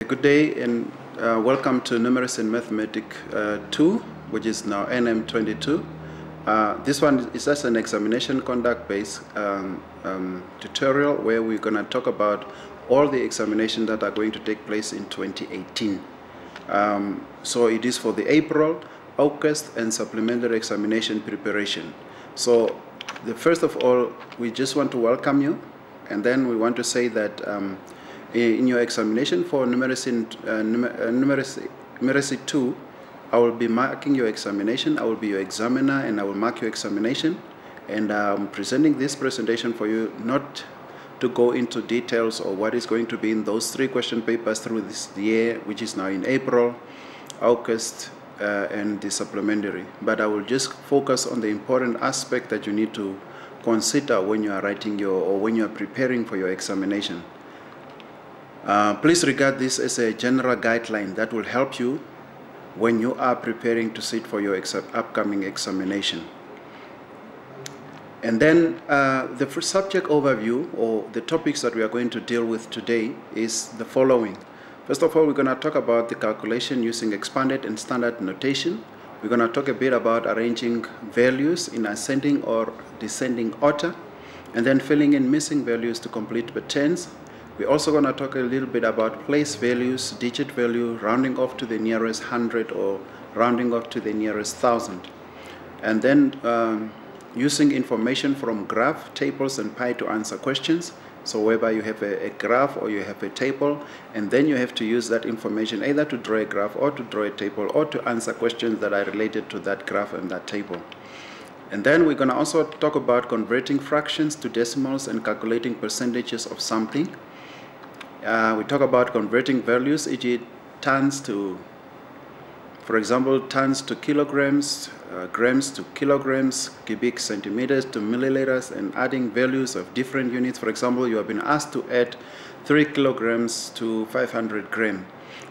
Good day and welcome to Numeracy and Mathematics 2, which is now NM22. This one is just an examination conduct based tutorial where we're going to talk about all the examinations that are going to take place in 2018. So it is for the April, August and supplementary examination preparation. So first of all, we just want to welcome you, and then we want to say that in your examination for numeracy 2, I will be marking your examination. I will be your examiner and I will mark your examination, and I'm presenting this presentation for you not to go into details or what is going to be in those 3 question papers through this year, which is now in April, August and the supplementary, but I will just focus on the important aspect that you need to consider when you are writing or when you are preparing for your examination. Please regard this as a general guideline that will help you when you are preparing to sit for your upcoming examination. And then the first subject overview, or the topics that we are going to deal with today, is the following. First of all, we're going to talk about the calculation using expanded and standard notation. We're going to talk a bit about arranging values in ascending or descending order, and then filling in missing values to complete patterns. We're also going to talk a little bit about place values, digit value, rounding off to the nearest 100 or rounding off to the nearest 1000. And then using information from graph, tables, and pie to answer questions. So whereby you have a graph or you have a table, and then you have to use that information either to draw a graph or to draw a table or to answer questions that are related to that graph and that table. And then we're going to also talk about converting fractions to decimals and calculating percentages of something. We talk about converting values, e.g. tons to, for example, tons to kilograms, grams to kilograms, cubic centimeters to milliliters, and adding values of different units. For example, you have been asked to add 3 kilograms to 500 grams,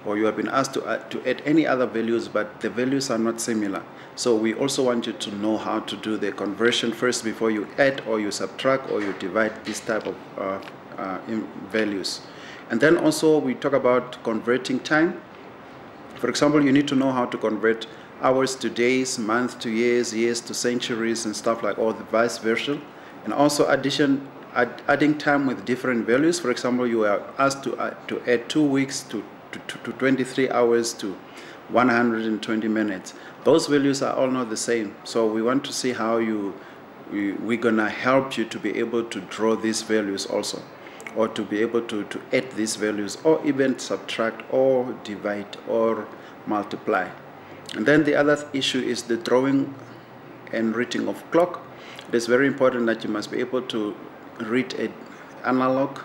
or you have been asked to add any other values, but the values are not similar. So we also want you to know how to do the conversion first before you add or you subtract or you divide this type of values. And then also we talk about converting time. For example, you need to know how to convert hours to days, months to years, years to centuries, and stuff like all the vice versa. And also adding time with different values. For example, you are asked to add 2 weeks to 23 hours to 120 minutes. Those values are all not the same. So we want to see how we're gonna help you to be able to draw these values also, or to be able to add these values, or even subtract or divide or multiply. And then the other issue is the drawing and reading of clock. It is very important that you must be able to read an analog,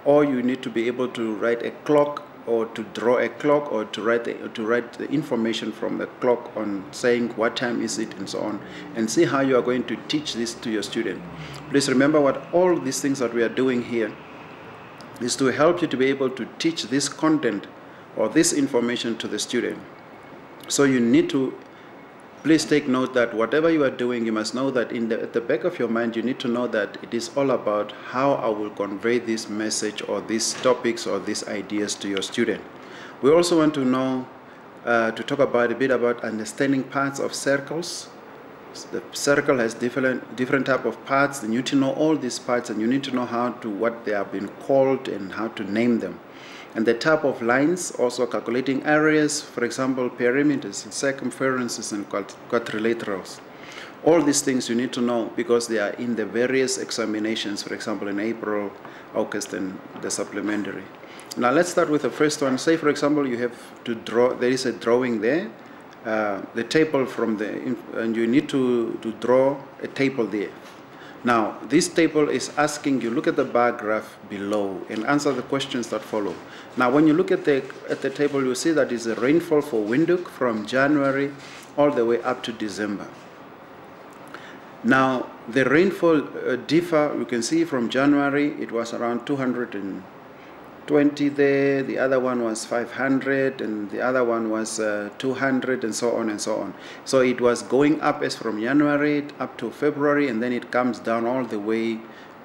or you need to be able to write a clock, or to draw a clock, or to write the information from the clock on saying what time is it and so on, and see how you are going to teach this to your student. Please remember what all these things that we are doing here is to help you to be able to teach this content or this information to the student. So you need to please take note that whatever you are doing, you must know that at the back of your mind, you need to know that it is all about how I will convey this message or these topics or these ideas to your student. We also want to know, to talk about a bit about understanding parts of circles. The circle has different type of parts, and you need to know all these parts, and you need to know what they have been called and how to name them. And the type of lines, also calculating areas, for example, perimeters and circumferences and quadrilaterals. All these things you need to know because they are in the various examinations, for example, in April, August, and the supplementary. Now let's start with the first one. Say, for example, you have to draw, there is a drawing there, the table and you need to draw a table there. Now, this table is asking you, look at the bar graph below and answer the questions that follow. Now, when you look at the table, you see that is a rainfall for Windhoek from January all the way up to December. Now, the rainfall differ, you can see from January, it was around 220 there, the other one was 500, and the other one was 200, and so on and so on. So it was going up as from January up to February, and then it comes down all the way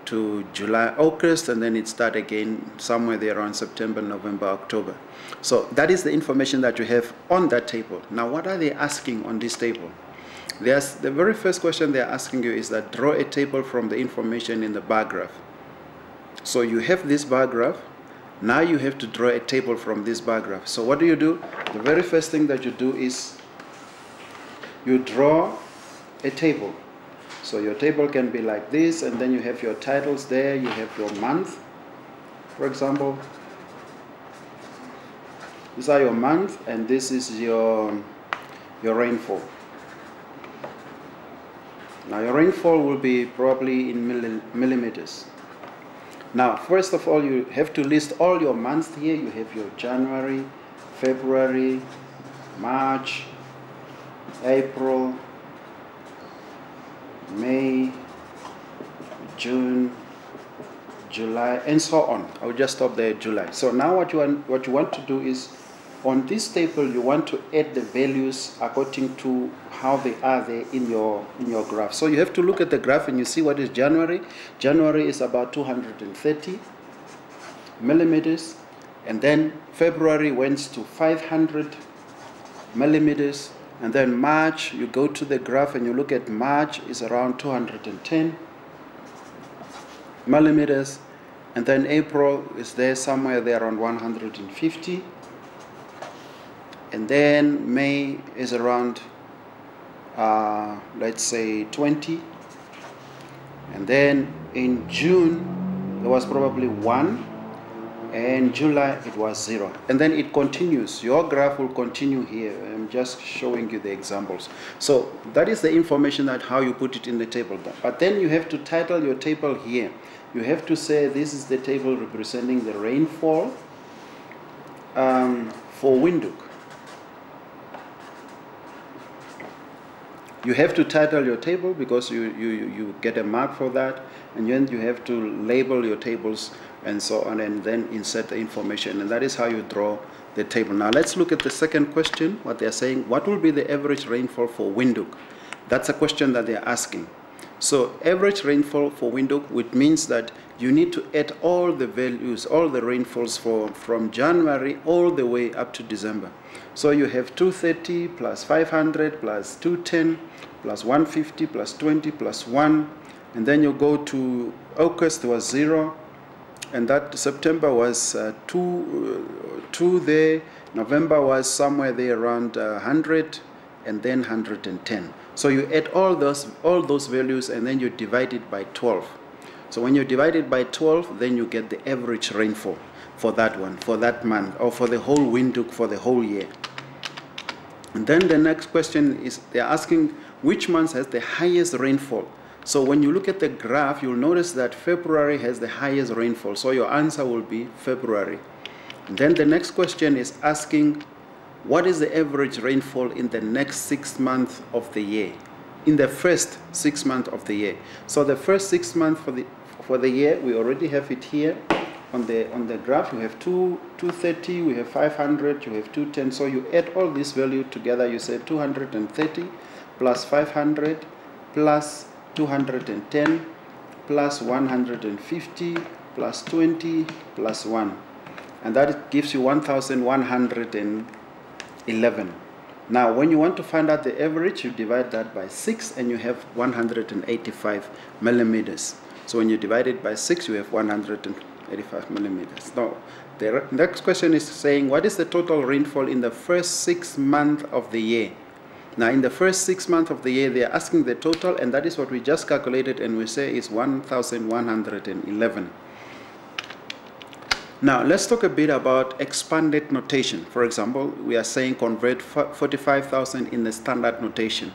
to July, August, and then it start again somewhere there around September, November, October. So that is the information that you have on that table. Now, what are they asking on this table? The very first question they're asking you is that draw a table from the information in the bar graph. So you have this bar graph. Now you have to draw a table from this bar graph. So what do? The very first thing that you do is you draw a table. So your table can be like this, and then you have your titles there, you have your month, for example. These are your month, and this is your rainfall. Now your rainfall will be probably in millimeters. Now, first of all, you have to list all your months here. You have your January, February, March, April, May, June, July, and so on. I will just stop there at July. So now what you want to do is, on this table, you want to add the values according to how they are there in your graph. So you have to look at the graph and you see what is January. January is about 230 millimeters, and then February went to 500 millimeters, and then March, you go to the graph and you look at March is around 210 millimeters, and then April is there somewhere there around 150. And then May is around, let's say 20. And then in June, there was probably 1. And July, it was 0. And then it continues. Your graph will continue here. I'm just showing you the examples. So that is the information that how you put it in the table. But then you have to title your table here. You have to say this is the table representing the rainfall for Windhoek. You have to title your table because you get a mark for that, and then you have to label your tables and so on, and then insert the information, and that is how you draw the table. Now let's look at the second question. What they're saying, what will be the average rainfall for Windhoek? That's a question that they're asking. So average rainfall for Windhoek, which means that you need to add all the values, all the rainfalls from January all the way up to December. So you have 230 plus 500 plus 210 plus 150 plus 20 plus 1, and then you go to August was 0, and that September was 2 there, November was somewhere there around 100, and then 110. So you add all those values, and then you divide it by 12. So when you divide it by 12, then you get the average rainfall for that one, for that month, or for the whole Windhoek for the whole year. And then the next question is, they're asking which month has the highest rainfall. So when you look at the graph, you'll notice that February has the highest rainfall. So your answer will be February. And then the next question is asking, what is the average rainfall in the next 6 months of the year? In the first 6 months of the year. So the first 6 months for the year, we already have it here on the graph. You have 230, we have 500, you have 210. So you add all this value together. You say 230 plus 500 plus 210 plus 150 plus 20 plus 1, and that gives you 1111. Now when you want to find out the average, you divide that by 6 and you have 185 millimeters. So when you divide it by 6, you have 185 millimeters. Now the next question is saying, what is the total rainfall in the first 6 months of the year? Now in the first 6 months of the year, they are asking the total, and that is what we just calculated, and we say is 1111. Now let's talk a bit about expanded notation. For example, we are saying convert 45,000 in the standard notation.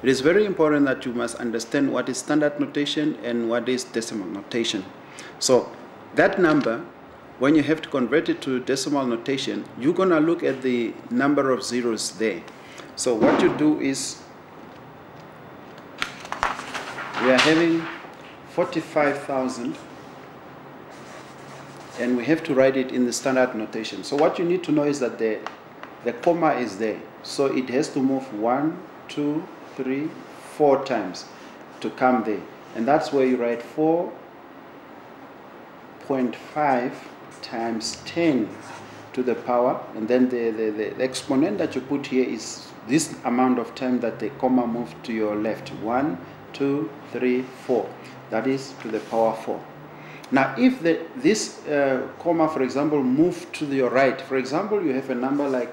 It is very important that you must understand what is standard notation and what is decimal notation. So that number, when you have to convert it to decimal notation, you're going to look at the number of zeros there. So what you do is, we are having 45,000, and we have to write it in the standard notation. So what you need to know is that the comma is there. So it has to move 1, 2, 3, 4 times to come there. And that's where you write 4, 4.5 times 10 to the power, and then the exponent that you put here is this amount of time that the comma moved to your left. 1, 2, 3, 4. That is to the power 4. Now if this comma, for example, moved to your right, for example, you have a number like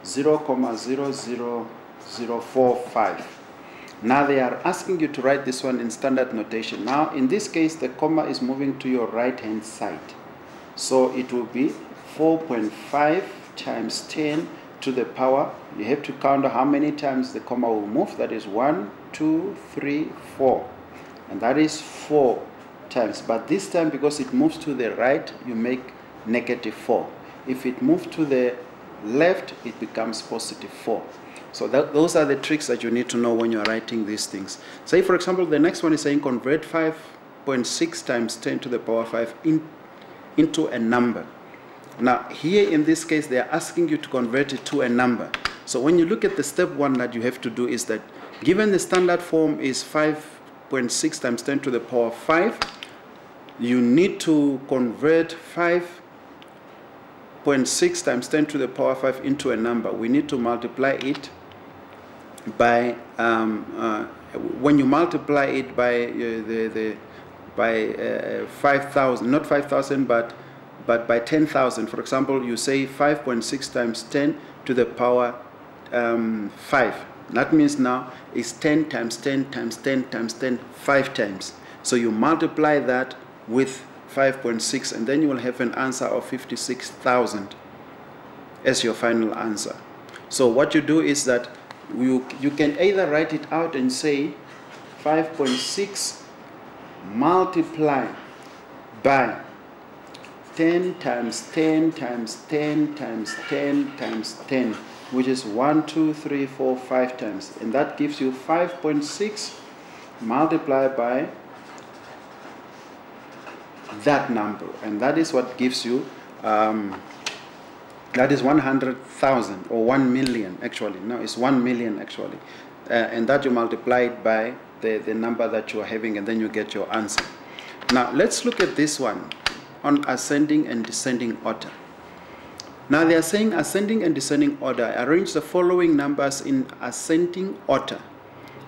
0,00045. Now they are asking you to write this one in standard notation. Now in this case, the comma is moving to your right hand side. So it will be 4.5 times 10 to the power. You have to count how many times the comma will move. That is 1, 2, 3, 4. And that is 4 times. But this time, because it moves to the right, you make -4. If it moves to the left, it becomes +4. So those are the tricks that you need to know when you're writing these things. Say, for example, the next one is saying convert 5.6 times 10 to the power 5 into a number. Now, here in this case, they are asking you to convert it to a number. So when you look at the step 1 that you have to do is that, given the standard form is 5.6 times 10 to the power 5, you need to convert 5.6 times 10 to the power 5 into a number. We need to multiply it by, when you multiply it by 5,000, not 5,000, but by 10,000. For example, you say 5.6 times 10 to the power 5. That means now it's 10 times 10 times 10 times 10, 5 times. So you multiply that with 5.6, and then you will have an answer of 56,000 as your final answer. So what you do is that you can either write it out and say 5.6 multiply by 10 times 10 times 10 times 10 times 10, which is 1, 2, 3, 4, 5 times, and that gives you 5.6 multiplied by that number, and that is what gives you that is 100,000 or 1 million actually. No, it's 1 million actually, and that you multiply it by the number that you are having, and then you get your answer. Now let's look at this one on ascending and descending order. Now they are saying ascending and descending order. Arrange the following numbers in ascending order.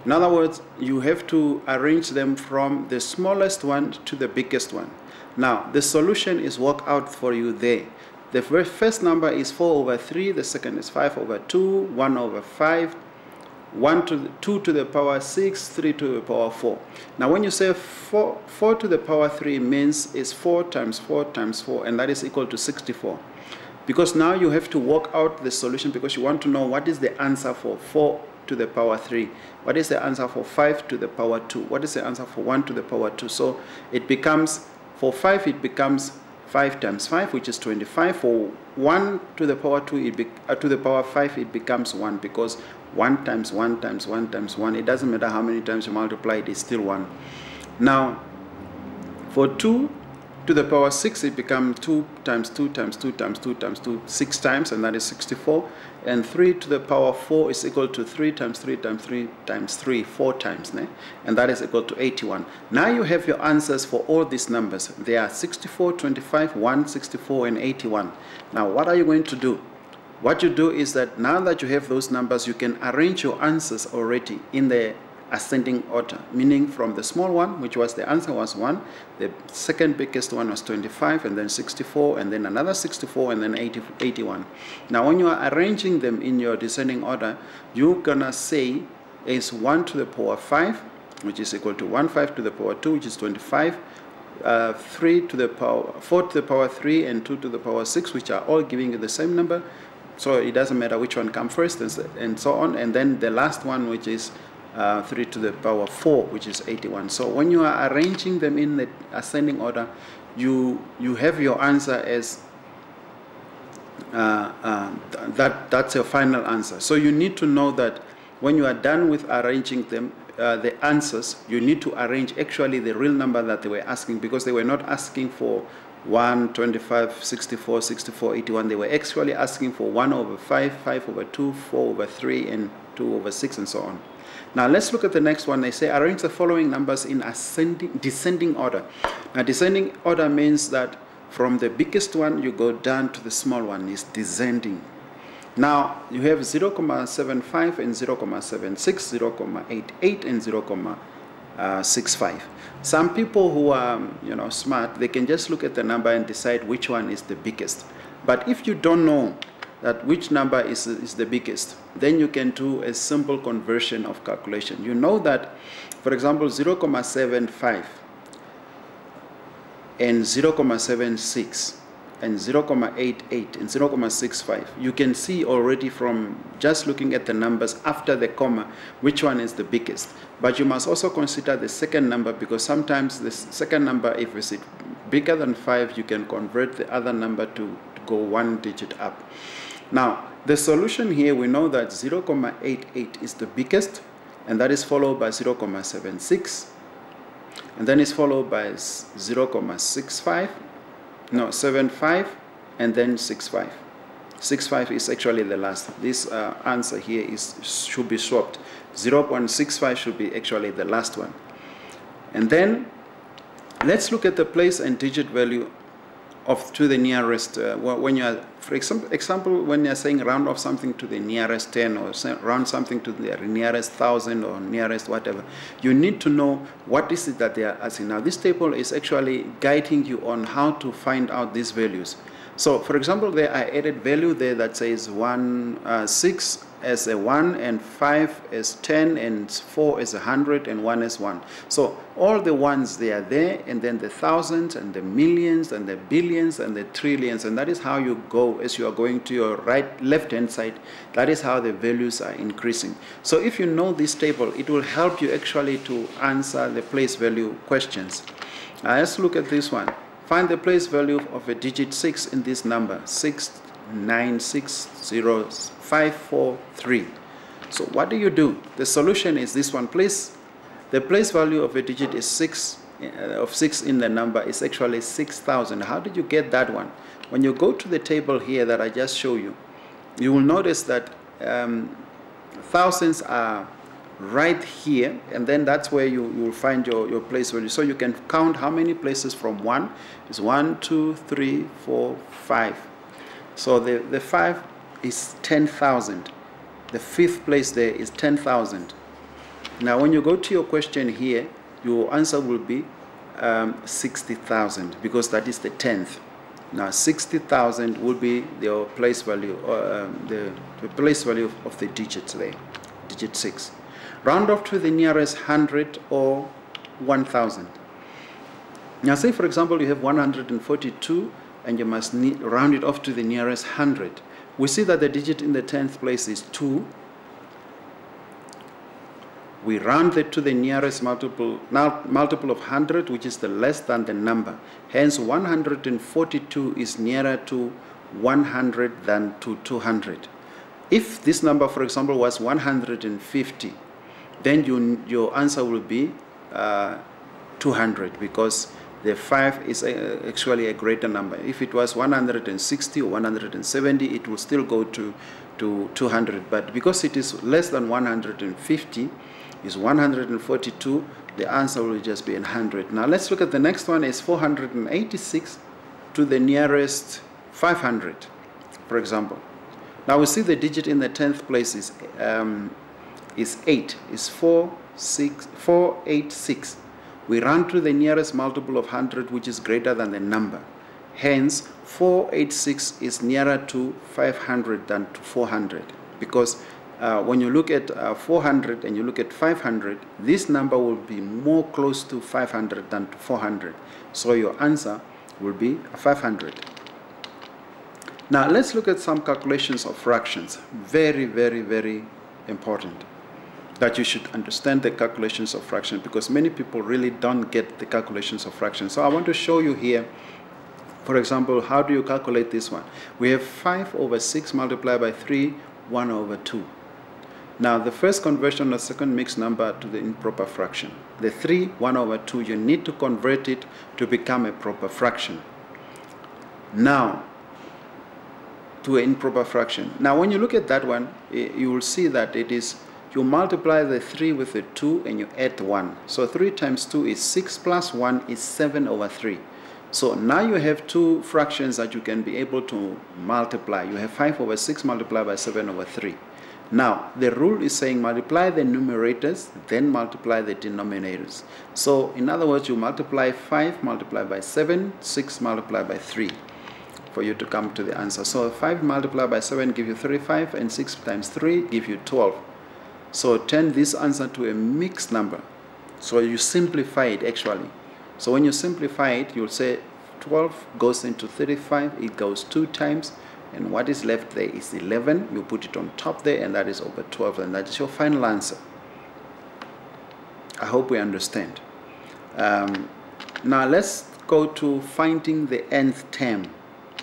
In other words, you have to arrange them from the smallest one to the biggest one. Now the solution is worked out for you there. The first number is 4/3, the second is 5/2, 1/5, 2 to the power 6, 3 to the power 4. Now when you say 4 to the power 3 means it's 4 times 4 times 4, and that is equal to 64. Because now you have to work out the solution, because you want to know what is the answer for 4 to the power 3, what is the answer for 5 to the power 2, what is the answer for 1 to the power 2. So it becomes, for 5 it becomes 5 times 5, which is 25. For 1 to the power 2, to the power 5, it becomes 1, because 1 times 1 times 1 times 1, it doesn't matter how many times you multiply it, it's still 1. Now for 2 to the power 6, it becomes 2 times 2 times 2 times 2 times 2, 6 times, and that is 64. And 3 to the power 4 is equal to 3 times 3 times 3 times 3, 4 times, and that is equal to 81. Now you have your answers for all these numbers. They are 64, 25, 1, 64, and 81. Now what are you going to do? What you do is that now that you have those numbers, you can arrange your answers already in the ascending order, meaning from the small one, which was the answer was 1, the second biggest one was 25, and then 64, and then another 64, and then 81. Now when you are arranging them in your descending order, you're gonna say is 1 to the power 5, which is equal to 1/5 to the power 2, which is 25, 3 to the power 4 to the power 3, and 2 to the power 6, which are all giving you the same number. So it doesn't matter which one comes first, and so on. And then the last one, which is 3 to the power 4, which is 81. So when you are arranging them in the ascending order, you have your answer as that's your final answer. So you need to know that when you are done with arranging them, the answers, you need to arrange actually the real number that they were asking, because they were not asking for 1, 25, 64, 64, 81. They were actually asking for 1/5, 5/2, 4/3, and 2/6, and so on. Now let's look at the next one. They say arrange the following numbers in descending order. Now descending order means that from the biggest one you go down to the small one, is descending. Now you have 0.75 and 0.76, 0.88 and 0.65. Some people who are smart, they can just look at the number and decide which one is the biggest. But if you don't know that which number is the biggest, then you can do a simple conversion of calculation. You know that, for example, 0.75 and 0.76 and 0.88 and 0.65, you can see already from just looking at the numbers after the comma which one is the biggest. But you must also consider the second number, because sometimes the second number, if it's bigger than 5, you can convert the other number to go one digit up. Now the solution here, we know that 0.88 is the biggest, and that is followed by 0.76, and then it's followed by 0.75, and then 65. 65 is actually the last. This answer here should be swapped. 0.65 should be actually the last one. And then let's look at the place and digit value to the nearest. When you are, for example, when you are saying round off something to the nearest 10, or round something to the nearest 1,000 or nearest whatever, you need to know what is it that they are asking. Now this table is actually guiding you on how to find out these values. So for example, there I added value there that says 6 as a 1, and 5 as 10, and 4 as 100, and 1 as 1. So all the ones, they are there, and then the thousands and the millions and the billions and the trillions, and that is how you go as you are going to your left hand side. That is how the values are increasing. So if you know this table, it will help you actually to answer the place value questions. Let's look at this one. Find the place value of a digit 6 in this number, 6960543. So what do you do? The solution is this one. The place value of a digit is 6 in the number is actually 6,000. How did you get that one? When you go to the table here that I just showed you, you will notice that thousands are right here, and then that's where you will find your place value. So you can count how many places from 1 is 1, 2, 3, 4, 5. So the 5 is 10,000. The 5th place there is 10,000. Now when you go to your question here, your answer will be 60,000, because that is the 10th. Now 60,000 will be your place value, or the place value of the digits there, digit 6. Round off to the nearest 100 or 1,000. Now say for example you have 142 and you must round it off to the nearest 100. We see that the digit in the 10th place is 2. We round it to the nearest multiple of 100, which is the less than the number. Hence 142 is nearer to 100 than to 200. If this number, for example, was 150, then your answer will be 200, because the 5 is actually a greater number. If it was 160 or 170, it will still go to 200. But because it is less than 150, is 142, the answer will just be 100. Now let's look at the next one. Is 486 to the nearest 500, for example. Now we see the digit in the 10th place is 8, is 486. We run to the nearest multiple of 100, which is greater than the number. Hence 486 is nearer to 500 than to 400, because when you look at 400 and you look at 500, this number will be more close to 500 than to 400. So your answer will be 500. Now let's look at some calculations of fractions. Very, very, very important that you should understand the calculations of fractions, because many people really don't get the calculations of fractions. So I want to show you here, for example, how do you calculate this one? We have 5 over 6 multiplied by 3, 1 over 2. Now the first conversion of second mixed number to the improper fraction. The 3, 1 over 2, you need to convert it to become a proper fraction. Now, to an improper fraction. Now when you look at that one, you will see that it is, you multiply the 3 with the 2 and you add 1. So 3 times 2 is 6 plus 1 is 7 over 3. So now you have two fractions that you can be able to multiply. You have 5 over 6 multiplied by 7 over 3. Now, the rule is saying multiply the numerators, then multiply the denominators. So, in other words, you multiply 5 multiplied by 7, 6 multiplied by 3 for you to come to the answer. So, 5 multiplied by 7 give you 35, and 6 times 3 give you 12. So, turn this answer to a mixed number. So, you simplify it actually. So, when you simplify it, you'll say 12 goes into 35, it goes 2 times. And what is left there is 11. You put it on top there, and that is over 12, and that is your final answer. I hope we understand. Now let's go to finding the nth term.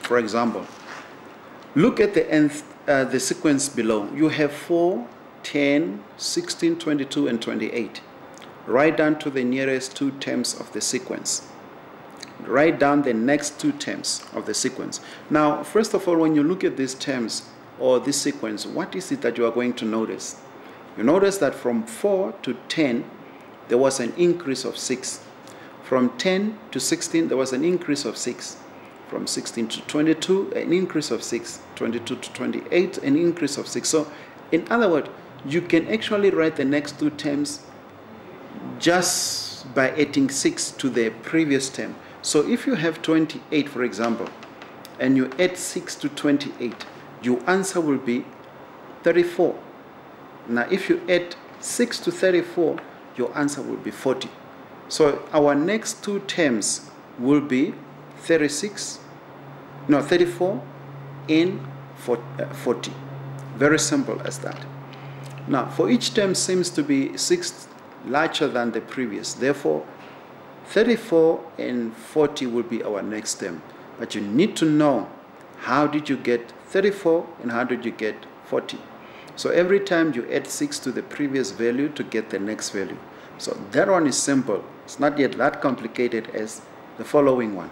For example, look at the sequence below. You have 4, 10, 16, 22, and 28. Write down to the nearest 2 terms of the sequence. Write down the next 2 terms of the sequence. Now, first of all, when you look at these terms or this sequence, what is it that you are going to notice? You notice that from 4 to 10, there was an increase of 6. From 10 to 16, there was an increase of 6. From 16 to 22, an increase of 6. 22 to 28, an increase of 6. So, in other words, you can actually write the next 2 terms just by adding 6 to the previous term. So if you have 28, for example, and you add 6 to 28, your answer will be 34. Now, if you add 6 to 34, your answer will be 40. So our next 2 terms will be 34 and 40. Very simple as that. Now, for each term seems to be 6 larger than the previous. Therefore, 34 and 40 will be our next term. But you need to know how did you get 34 and how did you get 40. So every time you add 6 to the previous value to get the next value. So that one is simple. It's not yet that complicated as the following one.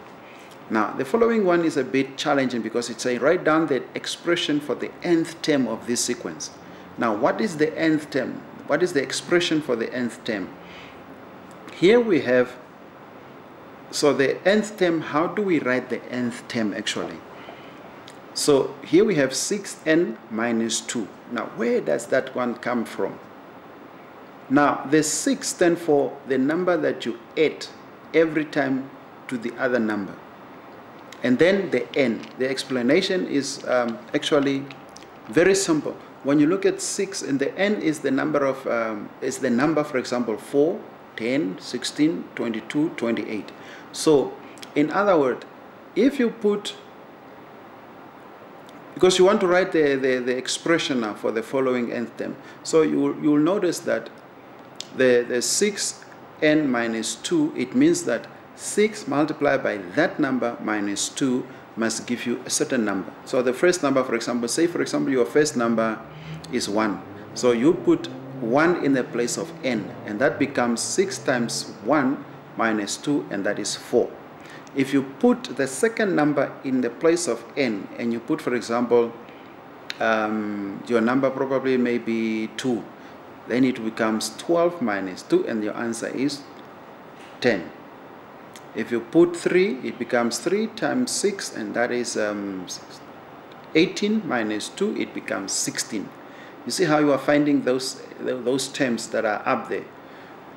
Now, the following one is a bit challenging because it's saying write down the expression for the nth term of this sequence. Now, what is the nth term? What is the expression for the nth term? Here we have, so the nth term, how do we write the nth term actually? So here we have 6n minus 2. Now, where does that one come from? Now, the 6 stands for the number that you add every time to the other number. And then the n. The explanation is actually very simple. When you look at 6, and the n is the number of, for example, 4, 10, 16, 22, 28. So, in other words, if you put, because you want to write the expression now for the following nth term, so you will notice that the 6n minus 2, it means that 6 multiplied by that number minus 2 must give you a certain number. So the first number, for example, say for example your first number is 1. So you put 1 in the place of n, and that becomes 6 times 1 minus 2, and that is 4. If you put the second number in the place of n, and you put, for example, your number probably may be 2, then it becomes 12 minus 2, and your answer is 10. If you put 3, it becomes 3 times 6, and that is 18 minus 2, it becomes 16. You see how you are finding those terms that are up there.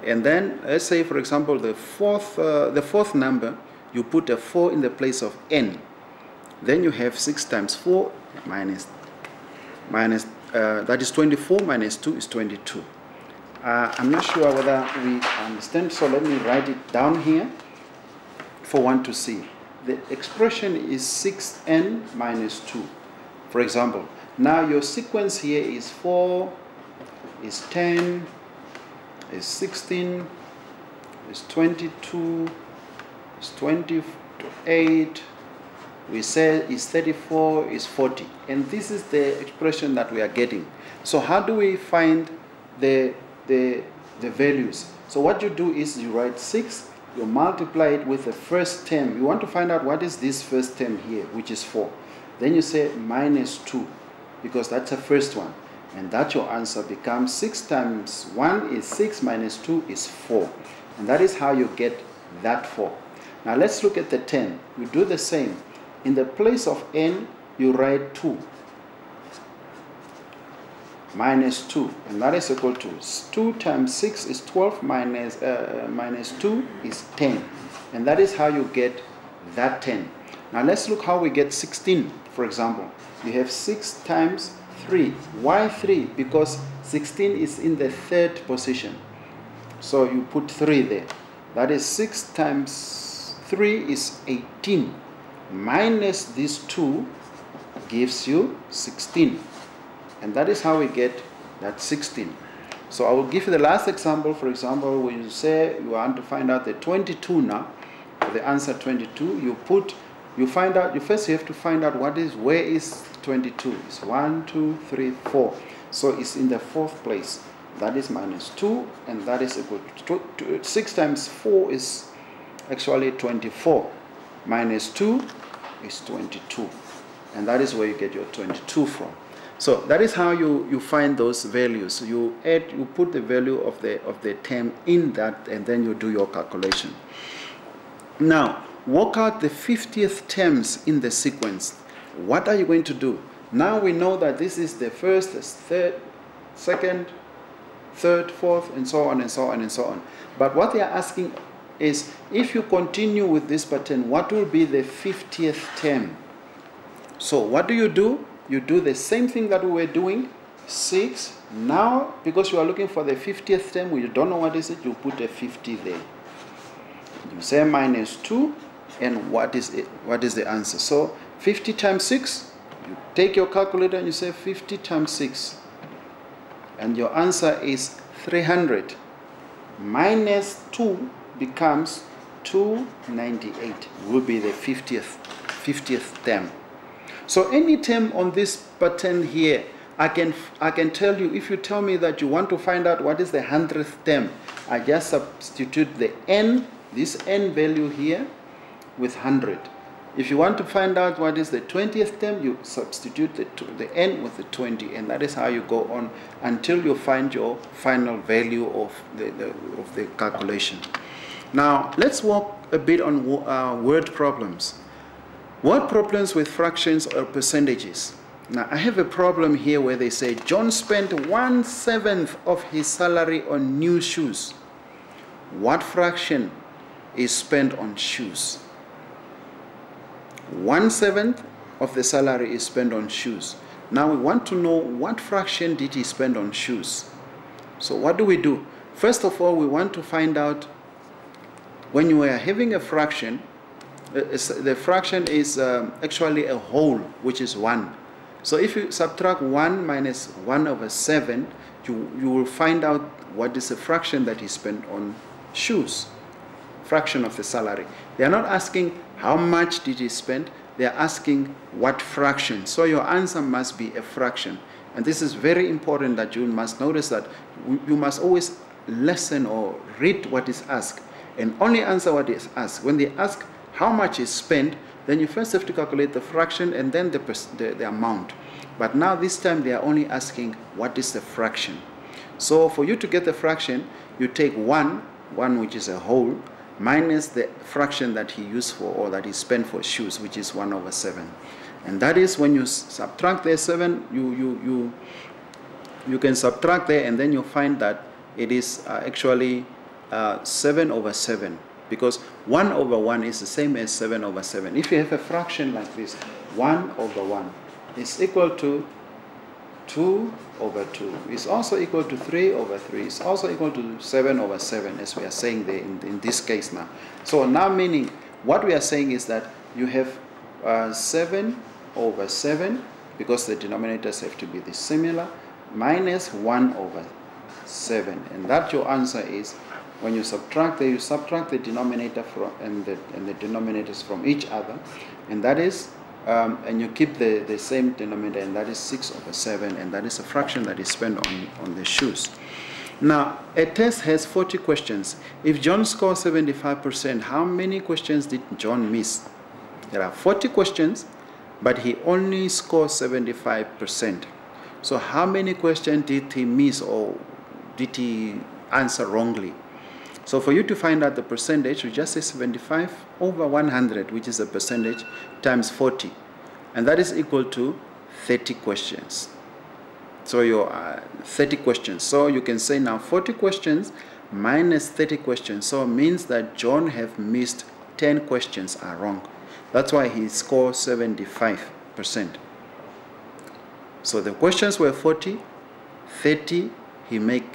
And then, let's say, for example, the fourth number, you put a 4 in the place of n. Then you have 6 times 4 minus that is 24 minus 2 is 22. I'm not sure whether we understand, so let me write it down here for one to see. The expression is 6n minus 2. For example, now your sequence here is 4, is 10, is 16, is 22, is 28, we say is 34, is 40. And this is the expression that we are getting. So how do we find the values? So what you do is you write 6, you multiply it with the first term. You want to find out what is this first term here, which is 4. Then you say minus 2, because that's the first one. And that your answer becomes 6 times 1 is 6 minus 2 is 4. And that is how you get that 4. Now let's look at the 10. You do the same. In the place of n, you write 2. Minus 2, and that is equal to 2 times 6 is 12 minus 2 is 10, and that is how you get that 10. Now let's look how we get 16. For example, you have 6 times 3. Why 3? Because 16 is in the third position, so you put 3 there. That is 6 times 3 is 18, minus this 2 gives you 16. And that is how we get that 16. So I will give you the last example. For example, when you say you want to find out the 22 now, for the answer 22, you first have to find out where is 22. It's 1, 2, 3, 4. So it's in the fourth place. That is minus 2, and that is equal to 6 times 4 is actually 24. Minus 2 is 22. And that is where you get your 22 from. So that is how you find those values. You put the value of the term in that, and then you do your calculation. Now, work out the 50th terms in the sequence. What are you going to do? Now we know that this is the first, third, second, third, fourth, and so on and so on and so on. But what they are asking is, if you continue with this pattern, what will be the 50th term? So what do? You do the same thing that we were doing, 6. Now, because you are looking for the 50th term, you don't know what is it, you put a 50 there. You say minus 2, and what is it? What is the answer? So 50 times 6, you take your calculator and you say 50 times 6. And your answer is 300. Minus 2 becomes 298. Will be the 50th term. So any term on this pattern here, I can tell you, if you tell me that you want to find out what is the 100th term, I just substitute the n, this n value here, with 100. If you want to find out what is the 20th term, you substitute the n with the 20, and that is how you go on until you find your final value of the calculation. Now let's work a bit on word problems. Word problems with fractions or percentages. Now I have a problem here where they say John spent 1/7 of his salary on new shoes. What fraction is spent on shoes? 1/7 of the salary is spent on shoes. Now we want to know what fraction did he spend on shoes. So what do? First of all, we want to find out, when you are having a fraction, the fraction is actually a whole, which is 1. So if you subtract 1 minus 1/7, you will find out what is the fraction that he spent on shoes. Fraction of the salary. They are not asking how much did he spend, they are asking what fraction. So your answer must be a fraction. And this is very important, that you must notice that you must always listen or read what is asked and only answer what is asked. When they ask how much is spent, then you first have to calculate the fraction and then the amount. But now this time they are only asking what is the fraction. So for you to get the fraction, you take 1 which is a whole, minus the fraction that he used for, or that he spent for shoes, which is 1/7. And that is, when you subtract the 7, you can subtract there, and then you find that it is actually 7/7. Because 1/1 is the same as 7/7. If you have a fraction like this, 1/1 is equal to 2/2. It's also equal to 3/3. It's also equal to 7/7, as we are saying there in this case now. So now, meaning, what we are saying is that you have 7/7, because the denominators have to be similar, minus 1/7. And that your answer is, when you subtract the denominator and the denominators from each other, and that is, and you keep the same denominator, and that is 6/7, and that is a fraction that is spent on the shoes. Now, a test has 40 questions. If John scores 75%, how many questions did John miss? There are 40 questions, but he only scores 75%. So how many questions did he miss, or did he answer wrongly? So for you to find out the percentage, you just say 75 over 100, which is a percentage, times 40. And that is equal to 30 questions. So your 30 questions. So you can say now 40 questions minus 30 questions. So it means that John have missed 10 questions are wrong. That's why he scored 75%. So the questions were 40, 30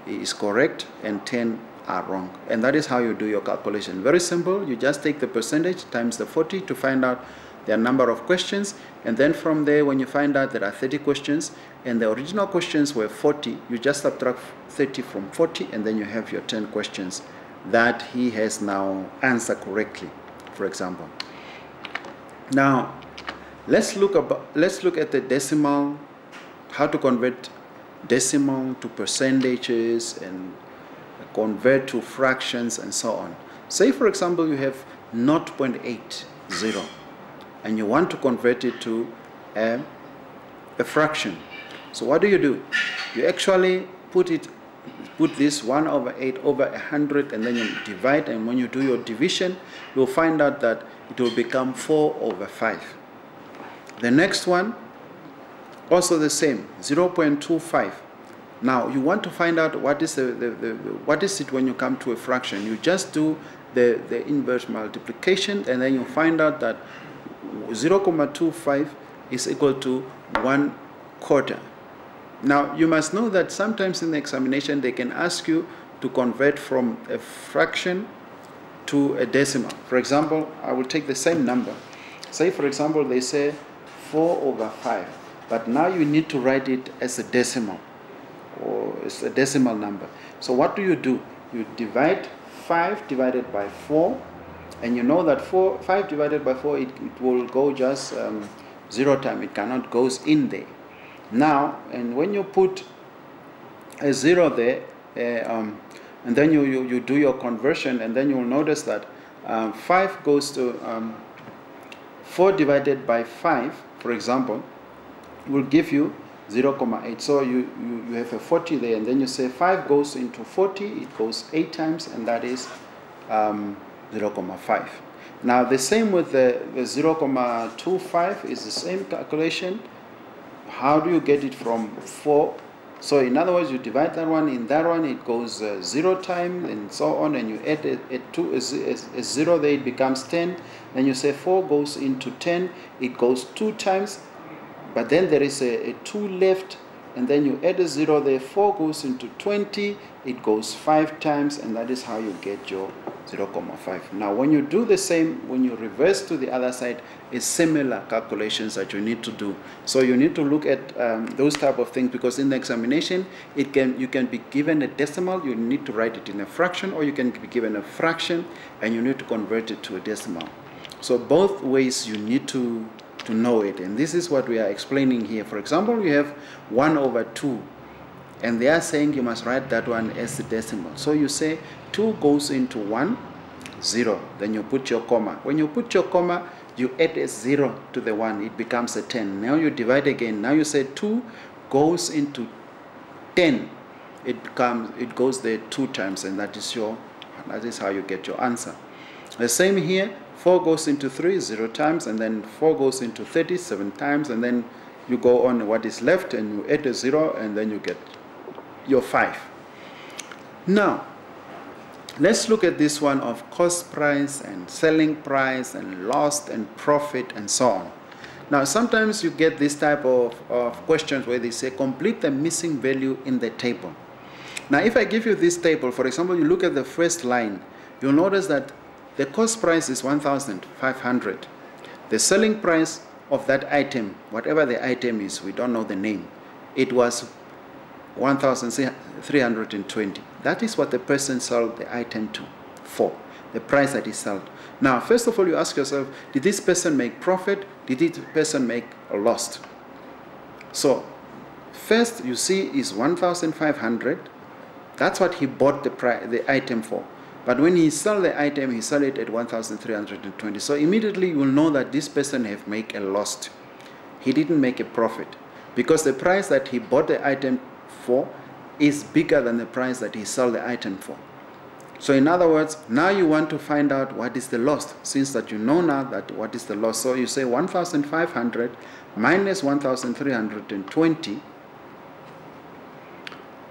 is correct, and 10 are wrong. And that is how you do your calculation. Very simple. You just take the percentage times the 40 to find out the number of questions, and then from there, when you find out there are 30 questions and the original questions were 40, you just subtract 30 from 40, and then you have your 10 questions that he has now answered correctly, for example. Now let's look at the decimal, how to convert decimal to percentages and convert to fractions and so on. Say for example you have 0.80 and you want to convert it to a fraction. So what do? You actually put this 1 over 8 over 100, and then you divide, and when you do your division, you'll find out that it will become 4 over 5. The next one, also the same, 0.25. Now you want to find out what is what is it when you come to a fraction. You just do the inverse multiplication, and then you find out that 0.25 is equal to 1/4. Now you must know that sometimes in the examination they can ask you to convert from a fraction to a decimal. For example, I will take the same number. Say for example they say 4 over 5, but now you need to write it as a decimal, or it's a decimal number. So what do? You divide 5 divided by 4, and you know that 5 divided by 4, it will go just 0 time. It cannot goes in there. Now, and when you put a 0 there, and then you do your conversion, and then you will notice that 5 goes to 4 divided by 5, for example, will give you 0.8. So you have a 40 there, and then you say 5 goes into 40, it goes 8 times, and that is 0.5. Now the same with the 0.25 is the same calculation. How do you get it from 4? So in other words, you divide that one, in that one it goes 0 times and so on, and you add a 0 there, it becomes 10. Then you say 4 goes into 10, it goes 2 times, but then there is a 2 left, and then you add a 0 there, 4 goes into 20, it goes 5 times, and that is how you get your 0.5. Now when you do the same, when you reverse to the other side, it's similar calculations that you need to do. So you need to look at those type of things, because in the examination you can be given a decimal, you need to write it in a fraction, or you can be given a fraction and you need to convert it to a decimal. So both ways you need to know it, and this is what we are explaining here. For example, you have 1 over 2, and they are saying you must write that one as a decimal. So you say 2 goes into 1, 0, then you put your comma. When you put your comma, you add a 0 to the 1, it becomes a 10. Now you divide again. Now you say 2 goes into 10, it goes there 2 times, and that is how you get your answer. The same here, 4 goes into 3, 0 times, and then 4 goes into 30, 7 times, and then you go on what is left, and you add a 0, and then you get your 5. Now let's look at this one of cost price and selling price and loss and profit and so on. Now sometimes you get this type of questions where they say complete the missing value in the table. Now if I give you this table, for example, you look at the first line, you'll notice that the cost price is 1,500. The selling price of that item, whatever the item is, we don't know the name, it was 1,320. That is what the person sold the item for, the price that he sold. Now, first of all, you ask yourself, did this person make profit? Did this person make a loss? So, first you see is 1,500. That's what he bought the item for. But when he sold the item, he sold it at 1,320. So immediately you will know that this person have made a loss. He didn't make a profit, because the price that he bought the item for is bigger than the price that he sold the item for. So in other words, now you want to find out what is the loss, since that you know now that what is the loss. So you say 1,500 minus 1,320.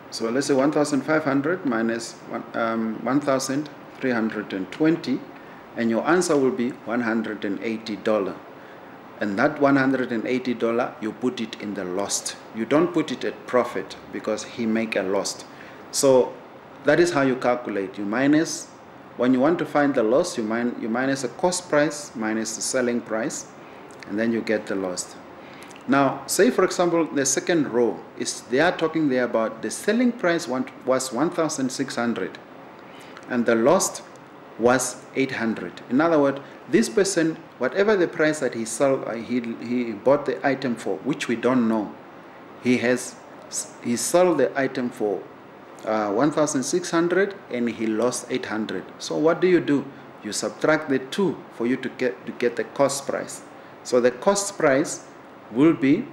So let's say 1,500 minus 1,320, and your answer will be $180. And that $180, you put it in the loss. You don't put it at profit because he make a loss. So that is how you calculate. You minus, when you want to find the loss, you minus the cost price minus the selling price, and then you get the loss. Now, say for example, the second row is, they are talking there about the selling price was 1,600 and the loss was 800. In other words, this person, whatever the price that he sold, he bought the item for, which we don't know, he sold the item for 1,600 and he lost 800. So what do? You subtract the two for you to get the cost price. So the cost price will be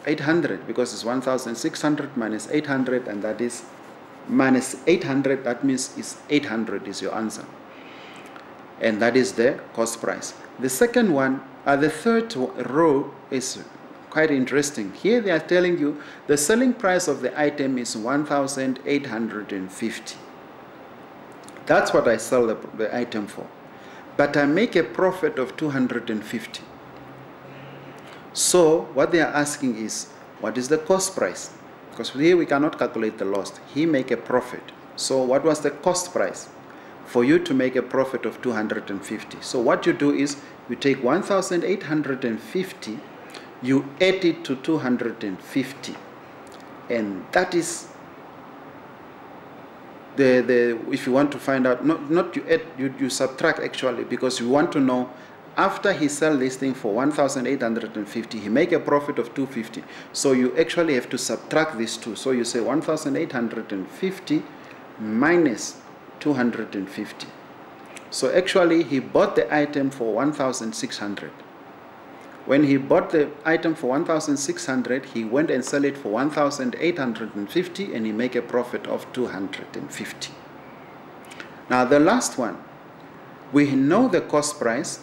800 because it's 1,600 minus 800, and that is minus 800. That means it's 800 is your answer, and that is the cost price. The second one, the third row is quite interesting. Here they are telling you the selling price of the item is 1,850. That's what I sell the item for, but I make a profit of 250. So what they are asking is, what is the cost price? Because here we cannot calculate the loss. He make a profit. So what was the cost price for you to make a profit of 250? So what you do is you take 1,850, you add it to 250, and that is the if you want to find out, not you add, you subtract actually, because you want to know, after he sell this thing for 1,850, he make a profit of 250. So you actually have to subtract these two. So you say 1,850 minus 250. So actually he bought the item for 1,600. When he bought the item for 1,600, he went and sell it for 1,850, and he make a profit of 250. Now the last one, we know the cost price,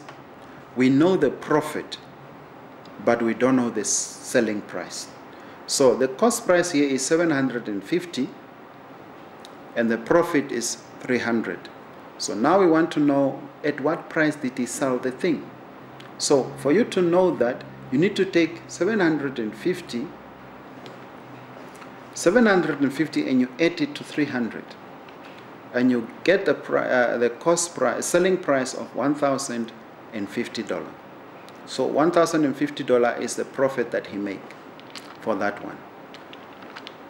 we know the profit, but we don't know the selling price. So the cost price here is 750 and the profit is 300. So now we want to know at what price did he sell the thing. So for you to know that, you need to take 750 and you add it to 300, and you get the cost price, selling price of $1,050. So $1,050 is the profit that he make for that one.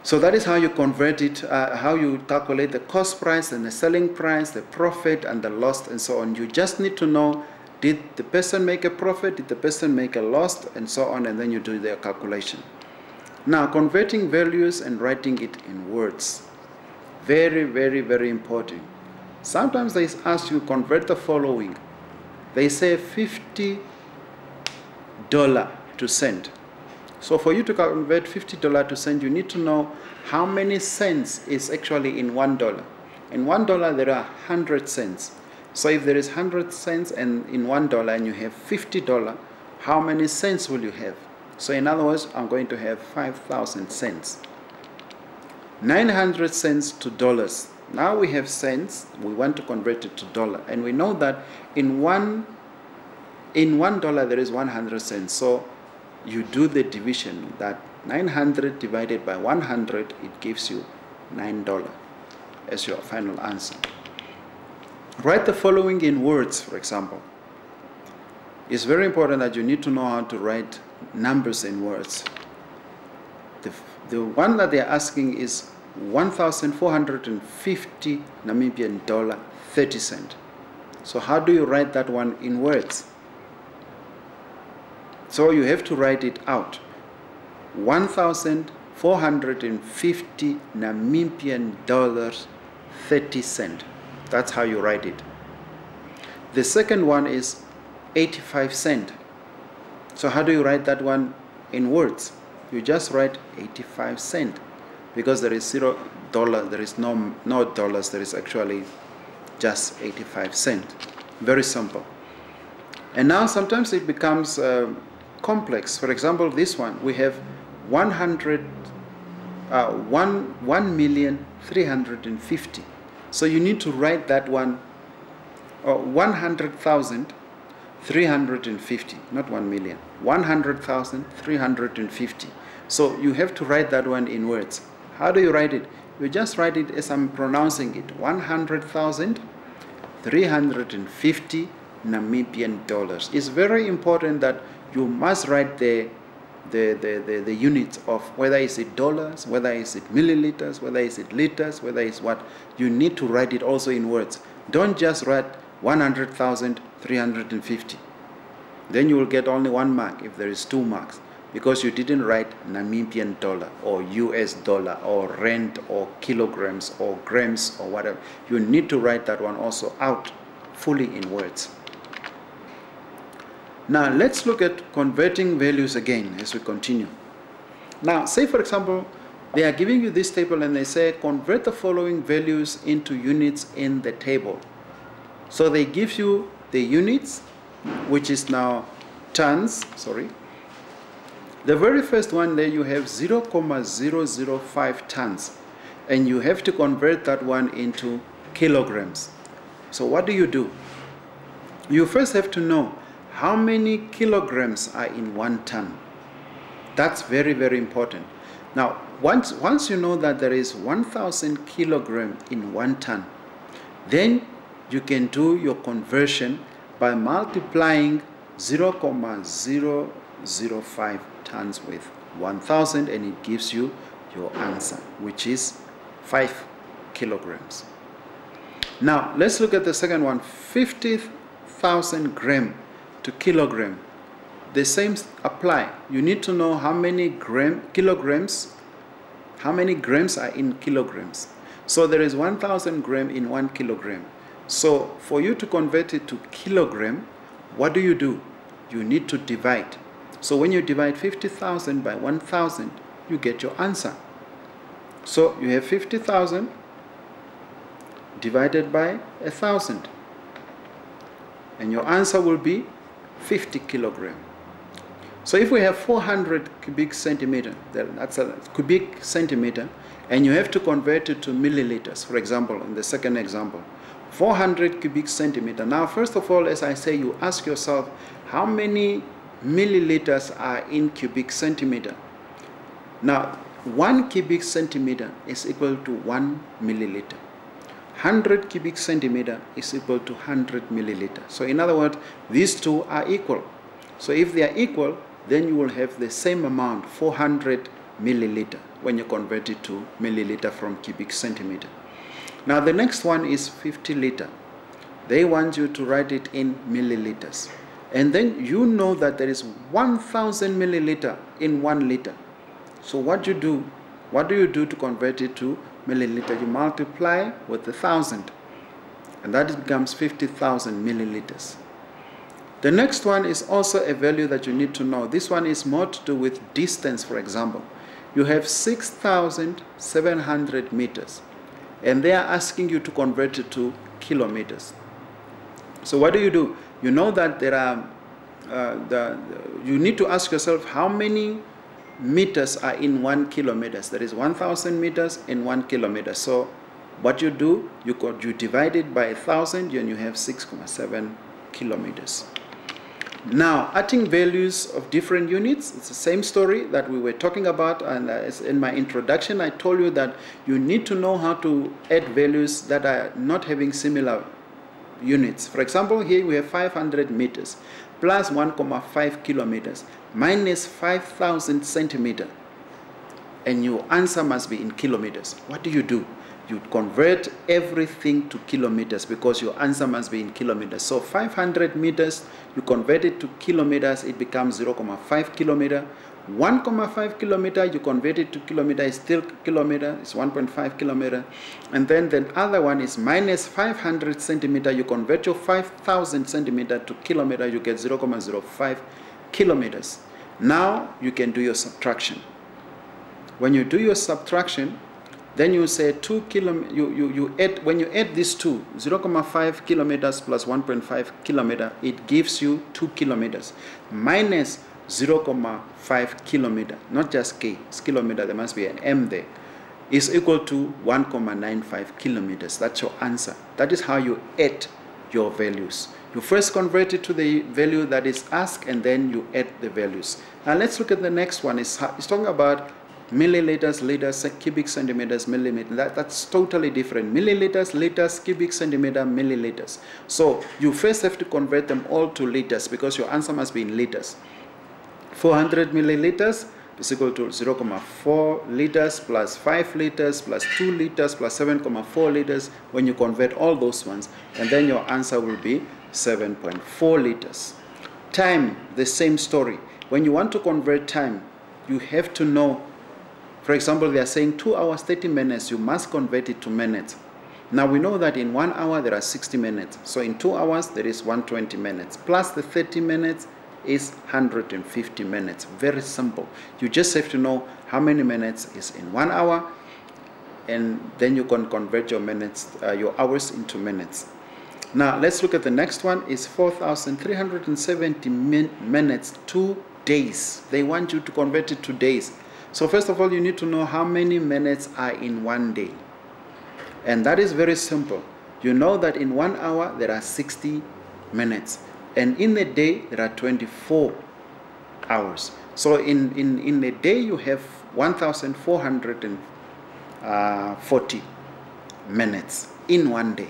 So that is how you convert it, how you calculate the cost price and the selling price, the profit and the loss, and so on. You just need to know, did the person make a profit, did the person make a loss, and so on, and then you do the calculation. Now, converting values and writing it in words. Very, very, very important. Sometimes they ask you convert the following. They say $50 to cent. So for you to convert $50 to cent, you need to know how many cents is actually in $1. In $1 there are 100 cents. So if there is 100 cents and in $1 and you have $50, how many cents will you have? So in other words, I'm going to have 5,000 cents. 900 cents to dollars. Now we have cents, we want to convert it to dollar, and we know that in $1 there is 100 cents. So you do the division, that 900 divided by 100, it gives you $9 as your final answer. Write the following in words, for example. It's very important that you need to know how to write numbers in words. The one that they're asking is 1,450 Namibian dollar 30 cent. So how do you write that one in words? So you have to write it out. 1,450 Namibian dollars 30 cent. That's how you write it. The second one is 85 cent. So how do you write that one in words? You just write 85 cent, because there is $0, there is no dollars, there is actually just 85 cents. Very simple. And now sometimes it becomes complex. For example, this one, we have 1,350,000. So you need to write that one, 100,350, not 1 million, 100,350. So you have to write that one in words. How do you write it? You just write it as I'm pronouncing it, 100,350 Namibian dollars. It's very important that you must write the units of whether it's it dollars, whether it's it milliliters, whether it's it liters, whether it's what. You need to write it also in words. Don't just write 100,350. Then you will get only 1 mark if there is 2 marks, because you didn't write Namibian dollar or US dollar or rand or kilograms or grams or whatever. You need to write that one also out fully in words. Now let's look at converting values again as we continue. Now say for example they are giving you this table and they say convert the following values into units in the table. So they give you the units, which is now tons, sorry. The very first one there you have 0,005 tons, and you have to convert that one into kilograms. So what do? You first have to know how many kilograms are in 1 ton. That's very, very important. Now, once you know that there is 1,000 kilograms in 1 ton, then you can do your conversion by multiplying 0,005 tons with 1,000, and it gives you your answer, which is 5 kilograms. Now, let's look at the second one, 50,000 grams to kilogram. The same apply. You need to know how many grams are in kilograms. So there is 1,000 grams in 1 kilogram. So for you to convert it to kilogram, what do? You need to divide. So when you divide 50,000 by 1,000, you get your answer. So you have 50,000 divided by 1,000, and your answer will be 50 kilograms. So if we have 400 cubic centimeter, that's a cubic centimeter, and you have to convert it to milliliters, for example, in the second example, 400 cubic centimeter. Now, first of all, as I say, you ask yourself, how many milliliters are in cubic centimeter? Now, 1 cubic centimeter is equal to 1 milliliter. 100 cubic centimeter is equal to 100 milliliter. So in other words, these two are equal. So if they are equal, then you will have the same amount, 400 milliliter, when you convert it to milliliter from cubic centimeter. Now the next one is 50 liter. They want you to write it in milliliters. And then you know that there is 1,000 milliliter in 1 liter. So what do? What do you do to convert it to milliliter? You multiply with 1,000, and that becomes 50,000 milliliters. The next one is also a value that you need to know. This one is more to do with distance. For example, you have 6,700 meters, and they are asking you to convert it to kilometers. So what do? You know that there are you need to ask yourself how many meters are in 1 kilometer. There is 1,000 meters in 1 kilometer. So what you do, you divide it by 1,000 and you have 6,7 kilometers. Now, adding values of different units, it's the same story that we were talking about, and in my introduction I told you that you need to know how to add values that are not having similar units. For example, here we have 500 meters plus 1,5 kilometers minus 5,000 centimeters, and your answer must be in kilometers. What do? You convert everything to kilometers because your answer must be in kilometers. So 500 meters, you convert it to kilometers, it becomes 0,5 kilometer. 1,5 kilometer, you convert it to kilometer, is still kilometer, it's 1.5 kilometer. And then the other one is minus 500 centimeter, you convert your 5,000 centimeter to kilometer, you get 0,05 kilometers. Now you can do your subtraction. When you do your subtraction, then you say 2 kilometers, you add, when you add these two, 0.5 kilometers plus 1.5 kilometer, it gives you 2 kilometers minus 0.5 kilometer, not just K, it's kilometer, there must be an M there, is equal to 1.95 kilometers. That's your answer. That is how you add your values. You first convert it to the value that is asked, and then you add the values. Now let's look at the next one. It's talking about milliliters, liters, cubic centimeters, millimeters. That's totally different. Milliliters, liters, cubic centimeter, milliliters. So you first have to convert them all to liters, because your answer must be in liters. 400 milliliters is equal to 0.4 liters plus 5 liters plus 2 liters plus 7.4 liters when you convert all those ones, and then your answer will be 7.4 liters. Time, the same story. When you want to convert time, you have to know, for example, they are saying 2 hours 30 minutes, you must convert it to minutes. Now we know that in 1 hour there are 60 minutes, so in 2 hours there is 120 minutes plus the 30 minutes is 150 minutes. Very simple. You just have to know how many minutes is in 1 hour, and then you can convert your minutes, your hours into minutes. Now let's look at the next one. Is 4,370 minutes to days. They want you to convert it to days. So first of all, you need to know how many minutes are in 1 day, and that is very simple. You know that in 1 hour there are 60 minutes, and in a day there are 24 hours. So in a day you have 1,440 minutes in 1 day.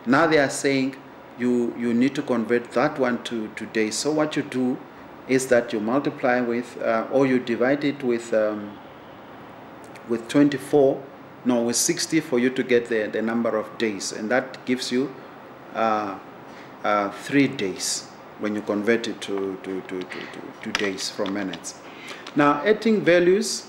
Now they are saying you need to convert that one to days. So what you do is that you multiply with, or you divide it with 24, no, with 60 for you to get the number of days, and that gives you 3 days when you convert it to days from minutes. Now adding values,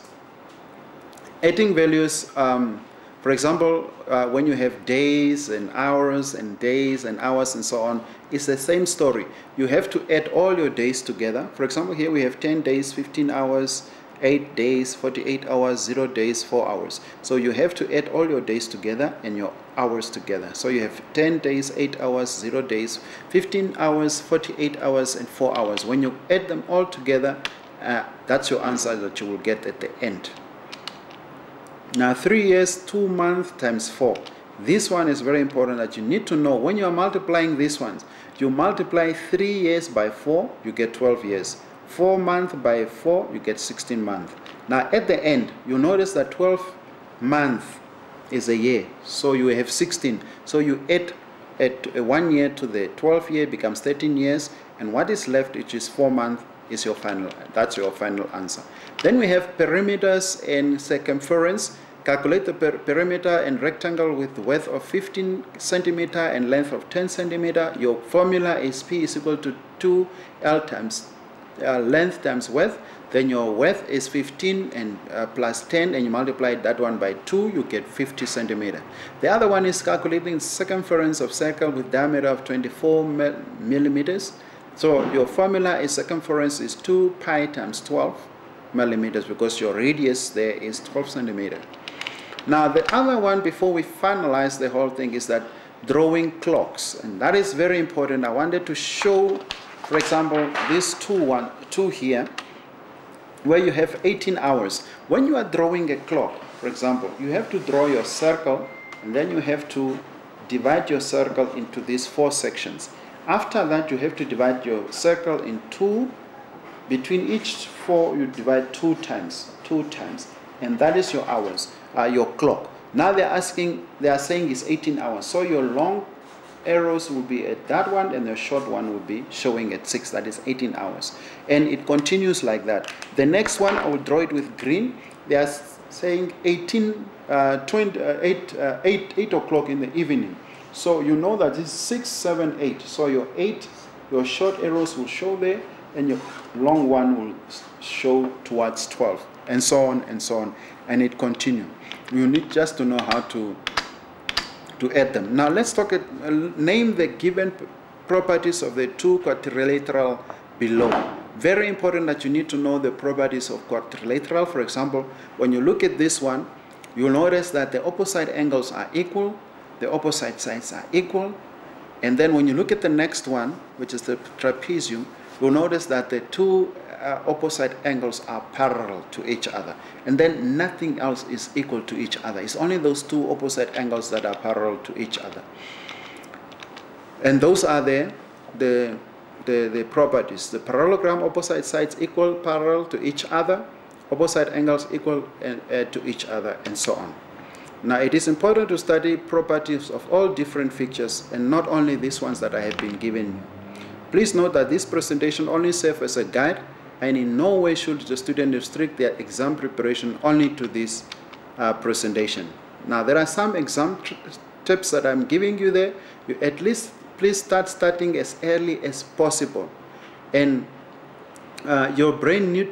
for example, when you have days and hours and days and hours and so on, it's the same story. You have to add all your days together. For example, here we have 10 days, 15 hours, 8 days, 48 hours, 0 days, 4 hours. So you have to add all your days together and your hours together. So you have 10 days, 8 hours, 0 days, 15 hours, 48 hours, and 4 hours. When you add them all together, that's your answer that you will get at the end. Now 3 years, 2 months times 4. This one is very important that you need to know. When you are multiplying these ones, you multiply 3 years by 4, you get 12 years. 4 months by 4, you get 16 months. Now at the end, you notice that 12 months is a year, so you have 16. So you add 1 year to the 12th year, becomes 13 years, and what is left, which is 4 months, is your final. That's your final answer. Then we have perimeters and circumference. Calculate the perimeter and rectangle with width of 15 centimeter and length of 10 centimeter. Your formula is P is equal to 2L times length times width. Then your width is 15 and plus 10, and you multiply that one by 2, you get 50 centimeter. The other one is calculating circumference of circle with diameter of 24 millimeters. So your formula is circumference is 2 pi times 12 millimeters, because your radius there is 12 centimeter. Now the other one, before we finalize the whole thing, is that drawing clocks, and that is very important. I wanted to show, for example, this two here, where you have 18 hours. When you are drawing a clock, for example, you have to draw your circle, and then you have to divide your circle into these 4 sections. After that, you have to divide your circle in 2. Between each 4, you divide 2 times, and that is your hours, your clock. Now they are saying it's 18 hours. So your long arrows will be at that one, and the short one will be showing at 6. That is 18 hours, and it continues like that. The next one, I will draw it with green. They are saying 8 o'clock in the evening. So you know that it's 6, 7, 8. So your short arrows will show there, and your long one will show towards 12, and so on and so on, and it continues. You need just to know how to add them. Now let's name the given properties of the 2 quadrilateral below. Very important that you need to know the properties of quadrilateral. For example, when you look at this one, you'll notice that the opposite angles are equal, the opposite sides are equal, and then when you look at the next one, which is the trapezium, you'll notice that the two opposite angles are parallel to each other, and then nothing else is equal to each other. It's only those two opposite angles that are parallel to each other. And those are the properties. The parallelogram, opposite sides equal, parallel to each other, opposite angles equal to each other, and so on. Now, it is important to study properties of all different features and not only these ones that I have been given you. Please note that this presentation only serves as a guide, and in no way should the student restrict their exam preparation only to this presentation. Now, there are some exam tips that I'm giving you there. You at least please start studying as early as possible, and your brain needs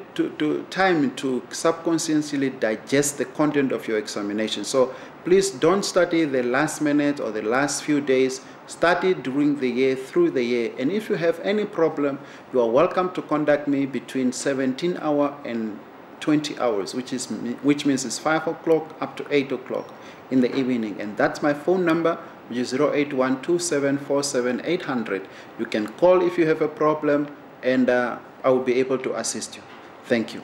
time to subconsciously digest the content of your examination. So please don't study the last minute or the last few days. Study during the year, through the year, and if you have any problem, you are welcome to contact me between 17 hours and 20 hours, which means it's 5 o'clock up to 8 o'clock in the evening, and that's my phone number, which is 08127477800. You can call if you have a problem, and I will be able to assist you. Thank you.